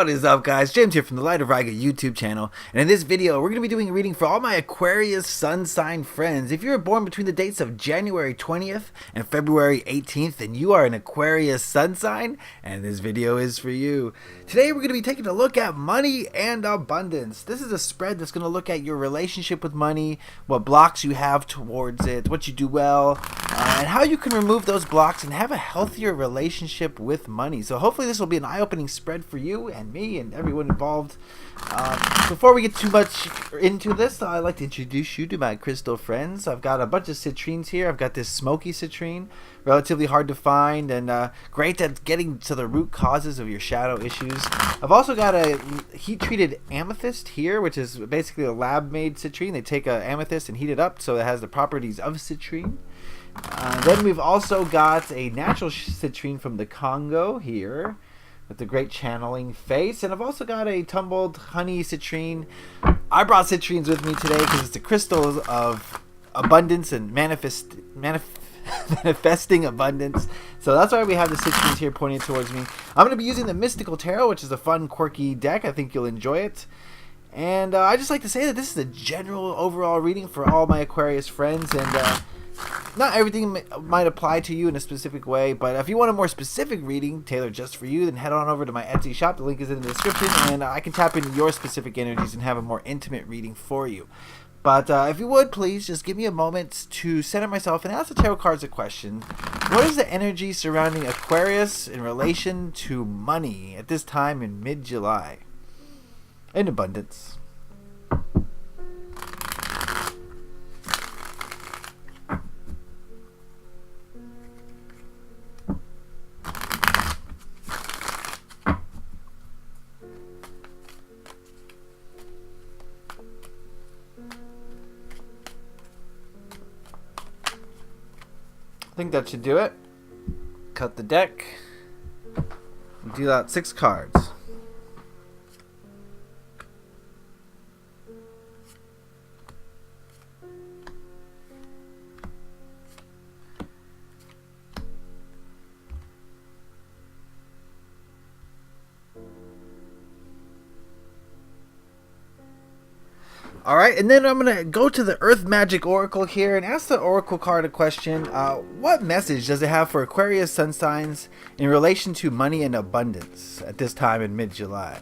What is up, guys? James here from the Light of Riga YouTube channel, and in this video we're going to be doing a reading for all my Aquarius Sun sign friends. If you were born between the dates of January 20th and February 18th, then you are an Aquarius Sun sign, and this video is for you. Today we're going to be taking a look at money and abundance. This is a spread that's going to look at your relationship with money, what blocks you have towards it, what you do well, and how you can remove those blocks and have a healthier relationship with money. So hopefully this will be an eye-opening spread for you and me and everyone involved. Before we get too much into this, I'd like to introduce you to my crystal friends. I've got a bunch of citrines here. I've got this smoky citrine, relatively hard to find and great at getting to the root causes of your shadow issues. I've also got a heat-treated amethyst here, which is basically a lab-made citrine. They take a amethyst and heat it up so it has the properties of citrine. Then we've also got a natural citrine from the Congo here with the great channeling face, and I've also got a tumbled honey citrine. I brought citrines with me today because it's the crystals of abundance and manifesting abundance. So that's why we have the citrines here pointing towards me. I'm going to be using the Mystical Tarot, which is a fun, quirky deck. I think you'll enjoy it. And I just like to say that this is a general overall reading for all my Aquarius friends, and not everything might apply to you in a specific way, but if you want a more specific reading tailored just for you, then head on over to my Etsy shop. The link is in the description, and I can tap into your specific energies and have a more intimate reading for you. But if you would, please just give me a moment to center myself and ask the tarot cards a question. What is the energy surrounding Aquarius in relation to money at this time in mid-July? In abundance. I think that should do it. Cut the deck and deal out 6 cards. Alright, and then I'm going to go to the Earth Magic Oracle here and ask the Oracle card a question. What message does it have for Aquarius Sun signs in relation to money and abundance at this time in mid-July?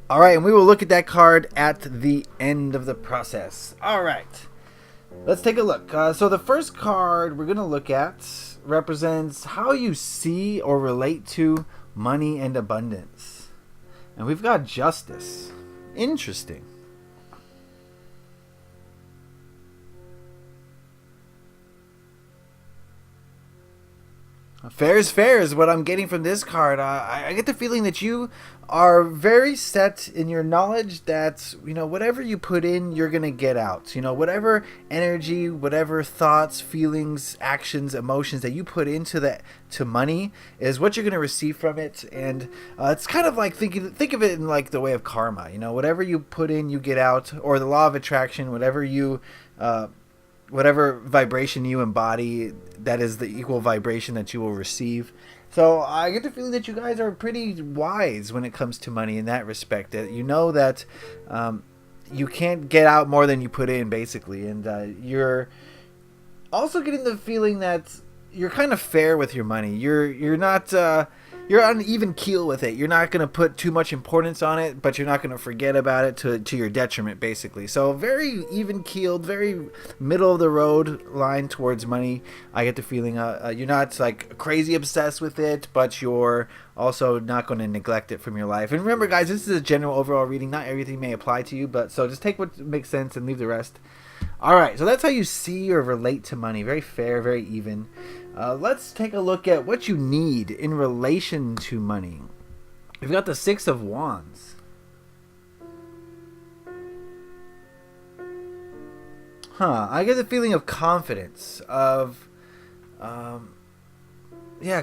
Alright, and we will look at that card at the end of the process. Alright, let's take a look. So the first card we're going to look at represents how you see or relate to money and abundance. And we've got Justice. Interesting. Fair is what I'm getting from this card. I get the feeling that you are very set in your knowledge that, whatever you put in, you're going to get out. Whatever energy, whatever thoughts, feelings, actions, emotions that you put into to money is what you're going to receive from it. And it's kind of like think of it in like the way of karma. Whatever you put in, you get out, or the law of attraction, whatever vibration you embody, that is the equal vibration that you will receive. So I get the feeling that you guys are pretty wise when it comes to money in that respect. That you know that you can't get out more than you put in, basically. And you're also getting the feeling that you're kind of fair with your money. You're not you're on an even keel with it. You're not going to put too much importance on it, but you're not going to forget about it to your detriment, basically. So very even keeled, very middle of the road line towards money. I get the feeling you're not like crazy obsessed with it, but you're also not going to neglect it from your life. And remember, guys, this is a general overall reading. Not everything may apply to you, but so just take what makes sense and leave the rest. Alright, so that's how you see or relate to money. Very fair, very even. Let's take a look at what you need in relation to money. We've got the 6 of Wands. I get the feeling of confidence,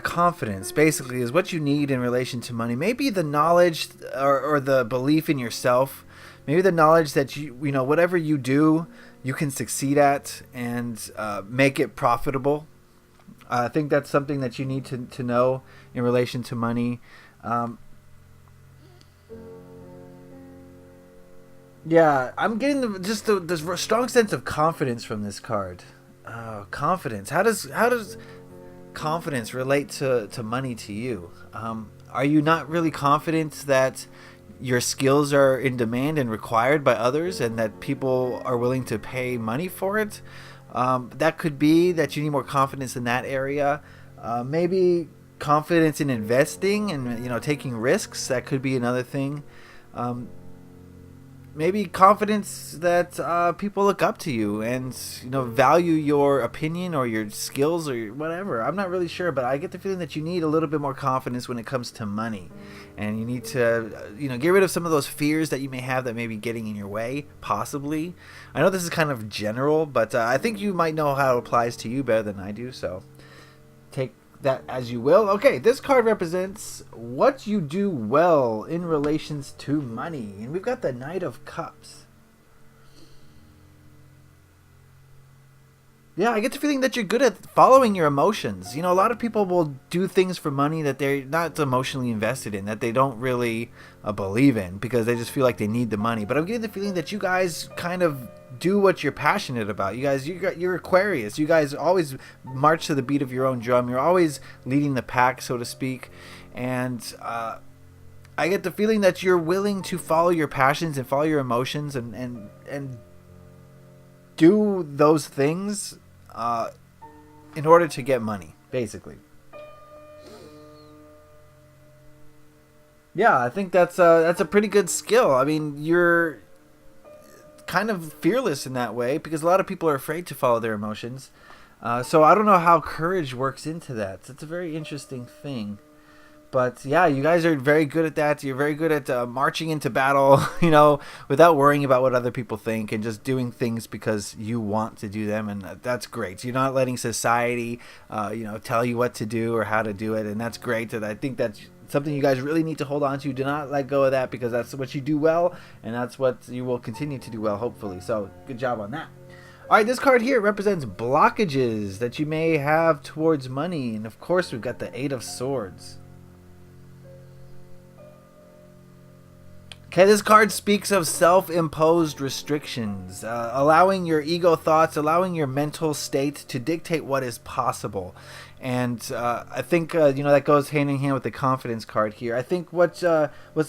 confidence basically is what you need in relation to money. Maybe the knowledge or the belief in yourself maybe the knowledge that you know whatever you do, you can succeed at and make it profitable. I think that's something that you need to know in relation to money. Um, yeah, I'm getting the strong sense of confidence from this card. Confidence. How does confidence relate to money to you? Are you not really confident that your skills are in demand and required by others, and that people are willing to pay money for it? That could be that you need more confidence in that area. Maybe confidence in investing and taking risks. That could be another thing. Um, Maybe confidence that people look up to you and value your opinion or your skills or whatever. I'm not really sure, but I get the feeling that you need a little bit more confidence when it comes to money, and you need to get rid of some of those fears that you may have that may be getting in your way, possibly. I know this is kind of general, but I think you might know how it applies to you better than I do, so take that as you will. Okay, this card represents what you do well in relations to money. And we've got the Knight of Cups. Yeah, I get the feeling that you're good at following your emotions. A lot of people will do things for money that they're not emotionally invested in, that they don't really believe in, because they just feel like they need the money. But I'm getting the feeling that you guys kind of do what you're passionate about. You're Aquarius. You guys always march to the beat of your own drum. You're always leading the pack, so to speak. And I get the feeling that you're willing to follow your passions and follow your emotions and do those things in order to get money, basically. Yeah, I think that's a pretty good skill. I mean, you're kind of fearless in that way, because a lot of people are afraid to follow their emotions. So I don't know how courage works into that. It's a very interesting thing. But yeah, you guys are very good at that. You're very good at marching into battle, without worrying about what other people think, and just doing things because you want to do them, and that's great. You're not letting society, tell you what to do or how to do it, and that's great. And I think that's something you guys really need to hold on to. Do not let go of that, because that's what you do well, and that's what you will continue to do well, hopefully. So good job on that. All right, this card here represents blockages that you may have towards money, and of course we've got the Eight of Swords. Okay, this card speaks of self-imposed restrictions, allowing your ego thoughts, allowing your mental state to dictate what is possible. And I think, that goes hand in hand with the confidence card here. I think what's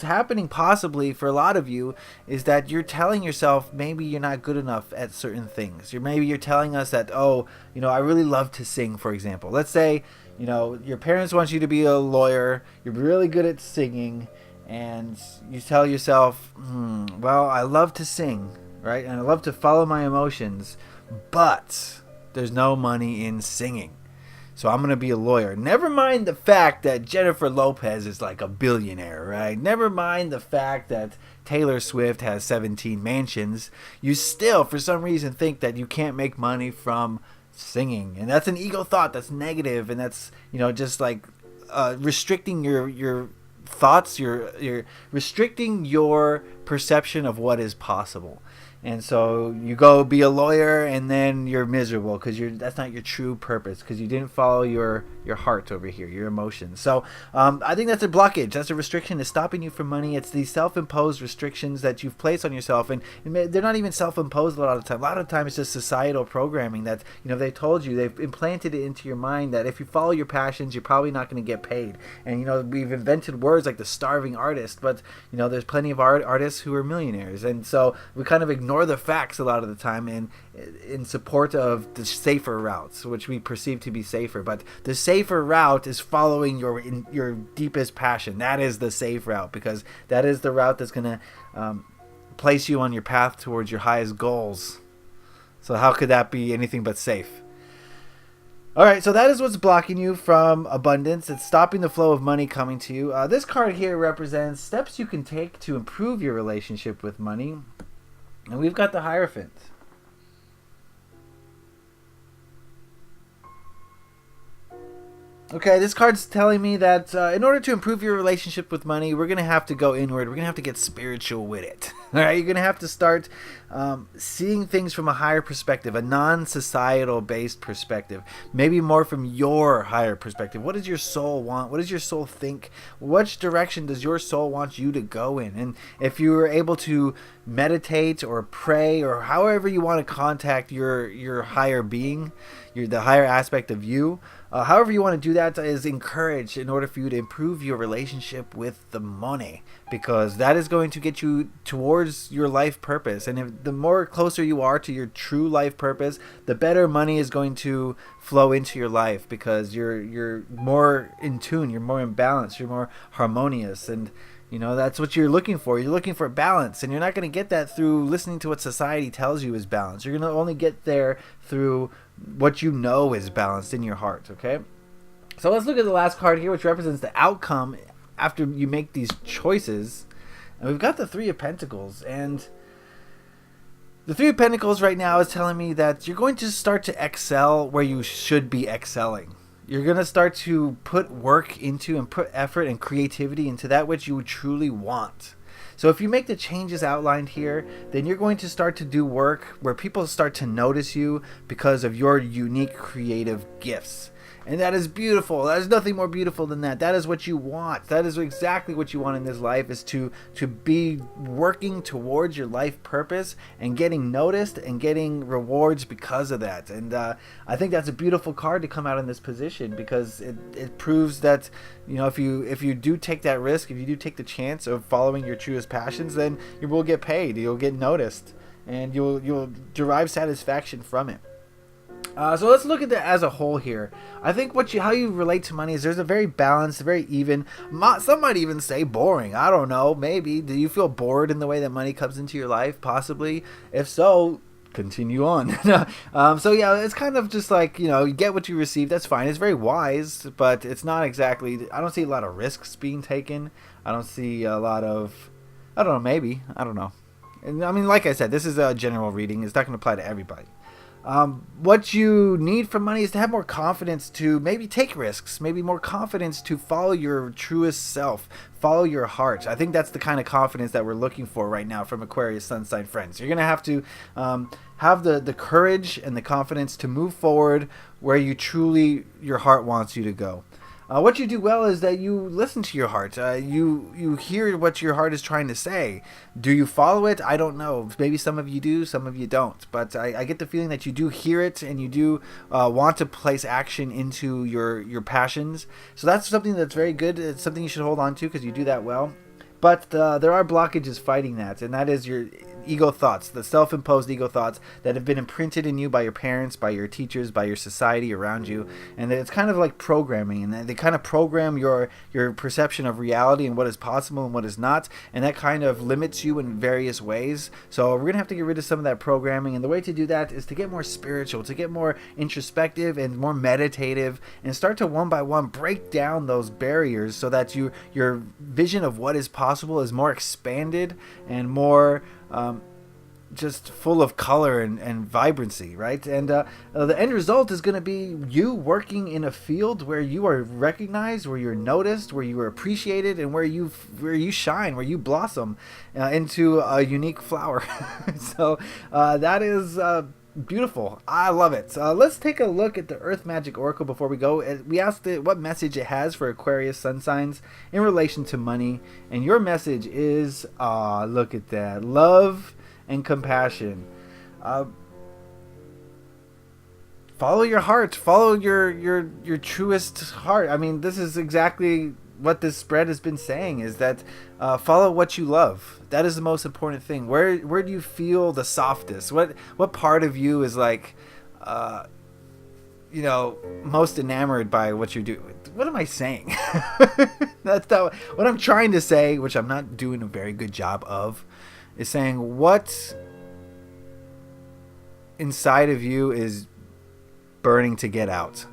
happening possibly for a lot of you is that you're telling yourself maybe you're not good enough at certain things. Maybe you're telling us that, I really love to sing, for example. Let's say, your parents want you to be a lawyer. You're really good at singing. And you tell yourself, well, I love to sing, right? And I love to follow my emotions, but there's no money in singing. So I'm going to be a lawyer. Never mind the fact that Jennifer Lopez is like a billionaire, right? Never mind the fact that Taylor Swift has 17 mansions. You still, for some reason, think that you can't make money from singing. And that's an ego thought. That's negative. And that's, just like restricting your thoughts. You're restricting your perception of what is possible. And so you go be a lawyer, and then you're miserable because that's not your true purpose, because you didn't follow your heart over here, your emotions. So I think that's a blockage. That's a restriction. It's stopping you from money. It's these self-imposed restrictions that you've placed on yourself, and they're not even self-imposed a lot of the time. A lot of the time it's just societal programming that they told you. They've implanted it into your mind that if you follow your passions, you're probably not going to get paid. And we've invented words like the starving artist, but there's plenty of artists who are millionaires, and so we kind of ignore the facts a lot of the time in support of the safer routes, which we perceive to be safer. But the safer route is following your deepest passion. That is the safe route, because that is the route that's going to place you on your path towards your highest goals. So how could that be anything but safe? All right, so that is what's blocking you from abundance. It's stopping the flow of money coming to you. This card here represents steps you can take to improve your relationship with money. And we've got the Hierophant. Okay, this card's telling me that in order to improve your relationship with money, we're going to have to go inward. We're going to have to get spiritual with it. All right, you're going to have to start seeing things from a higher perspective, a non-societal based perspective, maybe more from your higher perspective. What does your soul want? What does your soul think? Which direction does your soul want you to go in? And if you are able to meditate or pray or however you want to contact your higher being, the higher aspect of you, however you want to do that is encouraged in order for you to improve your relationship with the money, because that is going to get you towards your life purpose. And if the more closer you are to your true life purpose, the better money is going to flow into your life, because you're more in tune, you're more in balance, you're more harmonious. And that's what you're looking for. You're looking for balance, and you're not going to get that through listening to what society tells you is balance. You're going to only get there through what you know is balanced in your heart, okay? So let's look at the last card here, which represents the outcome after you make these choices. And we've got the Three of Pentacles, and the Three of Pentacles right now is telling me that you're going to start to excel where you should be excelling. You're going to start to put work into and put effort and creativity into that which you truly want. So if you make the changes outlined here, then you're going to start to do work where people start to notice you because of your unique creative gifts. And that is beautiful. There's nothing more beautiful than that. That is what you want. That is exactly what you want in this life, is to be working towards your life purpose and getting noticed and getting rewards because of that. And I think that's a beautiful card to come out in this position, because it proves that, if you do take that risk, if you do take the chance of following your truest passions, then you will get paid. You'll get noticed, and you'll derive satisfaction from it. So let's look at that as a whole here. I think how you relate to money is there's a very balanced, very even. Some might even say boring. I don't know. Maybe. Do you feel bored in the way that money comes into your life? Possibly. If so, continue on. So yeah, it's kind of just like, you get what you receive. That's fine. It's very wise, but it's not exactly. I don't see a lot of risks being taken. I don't see a lot of. I don't know. Maybe. I don't know. And I mean, like I said, this is a general reading. It's not going to apply to everybody. What you need from money is to have more confidence to maybe take risks, maybe more confidence to follow your truest self, follow your heart. I think that's the kind of confidence that we're looking for right now from Aquarius Sun sign friends. You're going to have to have the courage and the confidence to move forward where your heart wants you to go. What you do well is that you listen to your heart. You hear what your heart is trying to say. Do you follow it? I don't know. Maybe some of you do, some of you don't. But I get the feeling that you do hear it, and you do want to place action into your passions. So that's something that's very good. It's something you should hold on to, because you do that well. But there are blockages fighting that, and that is your ego thoughts, the self-imposed ego thoughts that have been imprinted in you by your parents, by your teachers, by your society around you. And it's kind of like programming, and they kind of program your perception of reality and what is possible and what is not, and that kind of limits you in various ways. So we're going to have to get rid of some of that programming, and the way to do that is to get more spiritual, to get more introspective and more meditative, and start to one by one break down those barriers so that your vision of what is possible is more expanded and more just full of color and vibrancy, right? And the end result is going to be you working in a field where you are recognized, where you're noticed, where you are appreciated, and where you shine, where you blossom into a unique flower. So that is beautiful. I love it. Let's take a look at the Earth Magic Oracle before we go. We asked it what message it has for Aquarius sun signs in relation to money, and your message is, look at that, love and compassion. Follow your heart. Follow your truest heart. I mean, this is exactly what this spread has been saying, is that follow what you love. That is the most important thing. Where do you feel the softest? What part of you is like most enamored by what you're doing? What am I saying? That's not what I'm trying to say, which I'm not doing a very good job of, is saying what inside of you is burning to get out.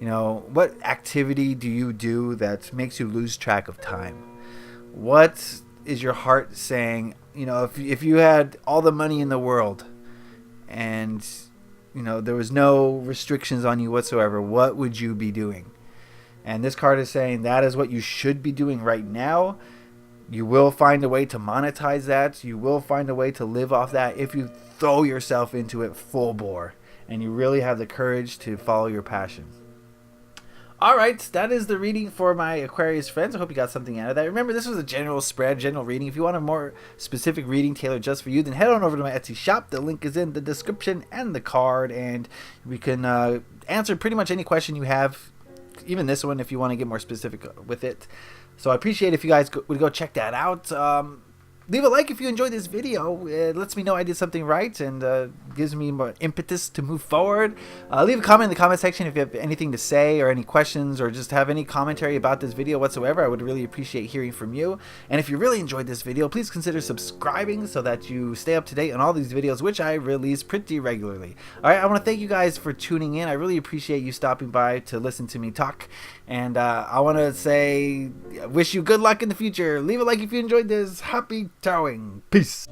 What activity do you do that makes you lose track of time? What is your heart saying? If you had all the money in the world and there was no restrictions on you whatsoever, what would you be doing? And this card is saying that is what you should be doing right now. You will find a way to monetize that. You will find a way to live off that if you throw yourself into it full bore and you really have the courage to follow your passion. All right, that is the reading for my Aquarius friends. I hope you got something out of that. Remember, this was a general spread, general reading. If you want a more specific reading tailored just for you, then head on over to my Etsy shop. The link is in the description and the card, and we can answer pretty much any question you have, even this one if you want to get more specific with it. So I appreciate if you guys would go check that out. Leave a like if you enjoyed this video. It lets me know I did something right and gives me more impetus to move forward. Leave a comment in the comment section if you have anything to say or any questions or just have any commentary about this video whatsoever. I would really appreciate hearing from you. And if you really enjoyed this video, please consider subscribing so that you stay up to date on all these videos, which I release pretty regularly. All right, I want to thank you guys for tuning in. I really appreciate you stopping by to listen to me talk. And I want to say, wish you good luck in the future. Leave a like if you enjoyed this. Happy Towing. Peace.